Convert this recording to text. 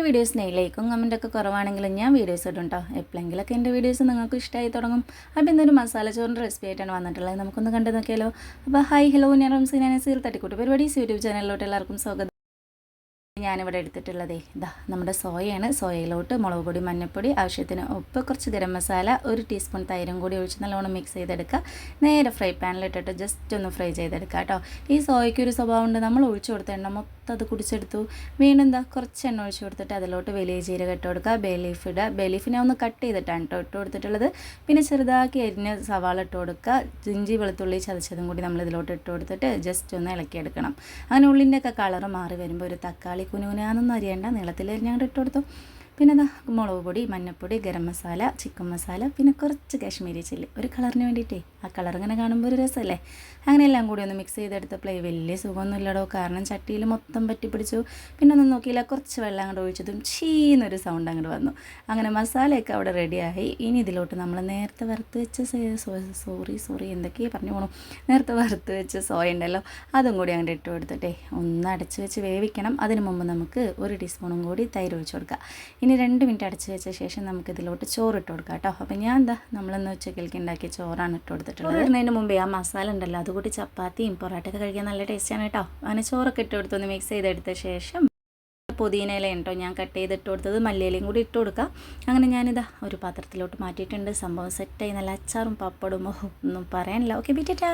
Videos ലൈക്കും കമൻറ്റൊക്കെ കുറവാണെങ്കിലും ഞാൻ വീഡിയോസ് ഇടും കേട്ടോ. എപ്പോഴെങ്കിലൊക്കെ എൻ്റെ വീഡിയോസ് നിങ്ങൾക്ക് ഇഷ്ടമായി തുടങ്ങും. അപ്പോൾ ഇന്നൊരു മസാല ചോറിൻ്റെ റെസിപ്പി ആയിട്ടാണ് വന്നിട്ടുള്ളത്. നമുക്കൊന്ന് കണ്ടു നോക്കിയാലോ. അപ്പോൾ ഹായ് ഹലോ, ഞാൻ റംസീന നസീർ തട്ടിക്കൂട്ട് പരിപാടീസ് യൂട്യൂബ് ചാനലിലോട്ട് എല്ലാവർക്കും സ്വാഗതം. ഞാനിവിടെ എടുത്തിട്ടുള്ളതേ ഇതാ നമ്മുടെ സോയയാണ്. സോയയിലോട്ട് മുളക് പൊടി, മഞ്ഞൾപ്പൊടി, ആവശ്യത്തിന് ഉപ്പ്, കുറച്ച് ഗരം മസാല, 1 ടീസ്പൂൺ തൈരും കൂടി ഒഴിച്ച് നല്ലോണം മിക്സ് ചെയ്തെടുക്കുക. നേരെ ഫ്രൈ പാനിലിട്ടിട്ട് ജസ്റ്റ് ഒന്ന് ഫ്രൈ ചെയ്തെടുക്കുക കേട്ടോ. ഈ സോയയ്ക്ക് ഒരു സ്വഭാവം ഉണ്ട്, നമ്മൾ ഒഴിച്ചു കൊടുത്ത എണ്ണ മൊത്തം അത് കുടിച്ചെടുത്തു. വീണ്ടും എന്താ കുറച്ച് എണ്ണ ഒഴിച്ച് കൊടുത്തിട്ട് അതിലോട്ട് വലിയ ജീരകം ഇട്ട് കൊടുക്കുക, ബേ ലീഫ് ഇടുക. ബേ ലീഫിനെ ഒന്ന് കട്ട് ചെയ്തിട്ടാണ് കേട്ടോ ഇട്ട് കൊടുത്തിട്ടുള്ളത്. പിന്നെ ചെറുതാക്കി അരിഞ്ഞ് സവാള ഇട്ട് കൊടുക്കുക. ഇഞ്ചി വെളുത്തുള്ളി ചതച്ചതും കൂടി നമ്മൾ ഇതിലോട്ട് ഇട്ട് കൊടുത്തിട്ട് ജസ്റ്റ് ഒന്ന് ഇളക്കിയെടുക്കണം. അങ്ങനെ ഉള്ളിൻ്റെയൊക്കെ കളറ് മാറി വരുമ്പോൾ ഒരു തക്കാളി കുനുകുനാന്നൊന്നും അറിയണ്ട, നീളത്തിൽ അരിഞ്ഞങ്ങോട്ട് ഇട്ട് കൊടുത്തു. പിന്നെ എന്താ മുളക് പൊടി, മഞ്ഞൾപ്പൊടി, ഗരം മസാല, ചിക്കൻ മസാല, പിന്നെ കുറച്ച് കാശ്മീരി ചില്ലി, ഒരു കളറിന് വേണ്ടിയിട്ടേ. ആ കളർ ഇങ്ങനെ കാണുമ്പോൾ ഒരു രസമല്ലേ. അങ്ങനെ എല്ലാം കൂടി ഒന്ന് മിക്സ് ചെയ്തെടുത്തപ്പോൾ വലിയ സുഖമൊന്നും ഇല്ലടോ, കാരണം ചട്ടിയിൽ മൊത്തം പറ്റിപ്പിടിച്ചു. പിന്നെ ഒന്നും നോക്കിയില്ല, കുറച്ച് വെള്ളം അങ്ങോട്ട് ഒഴിച്ചതും ചീന്നൊരു സൗണ്ട് അങ്ങോട്ട് വന്നു. അങ്ങനെ മസാലയൊക്കെ അവിടെ റെഡിയായി. ഇനി ഇതിലോട്ട് നമ്മൾ നേരത്തെ വറുത്ത് വെച്ച എന്തൊക്കെയാണ് പറഞ്ഞു പോകണം, നേരത്തെ വറുത്ത് വെച്ച സോയ ഉണ്ടല്ലോ, അതും കൂടി അങ്ങോട്ട് ഇട്ട് കൊടുത്തിട്ടേ ഒന്ന് അടച്ച് വെച്ച് വേവിക്കണം. അതിന് മുമ്പ് നമുക്ക് 1 ടീസ്പൂണും കൂടി തൈര് ഒഴിച്ച് കൊടുക്കുക. ഇനി 2 മിനിറ്റ് അടച്ച് വെച്ച ശേഷം നമുക്ക് ഇതിലോട്ട് ചോറ് ഇട്ട് കൊടുക്കാം കേട്ടോ. അപ്പോൾ ഞാൻ നമ്മളിന്ന് ഉച്ചക്കലേക്ക് ഉണ്ടാക്കിയ ചോറാണ് ഇട്ട് കൊടുത്തിട്ടുള്ളത്. ഇടുന്നതിന് മുമ്പേ ആ മസാല ഉണ്ടല്ലോ അതുകൂടി ചപ്പാത്തിയും പൊറോട്ടയൊക്കെ കഴിക്കാൻ നല്ല ടേസ്റ്റാണ് കേട്ടോ. അങ്ങനെ ചോറൊക്കെ ഇട്ട് കൊടുത്തൊന്ന് മിക്സ് ചെയ്തെടുത്ത ശേഷം പുതിനയിലയും കേട്ടോ ഞാൻ കട്ട് ചെയ്തിട്ട് കൊടുത്തത്, മല്ലിയിലയും കൂടി ഇട്ട് കൊടുക്കാം. അങ്ങനെ ഞാനിതാ ഒരു പാത്രത്തിലോട്ട് മാറ്റിയിട്ടുണ്ട്. സംഭവം സെറ്റായി, നല്ല അച്ചാറും പപ്പടും ഒന്നും പറയാനില്ല. Okay beta.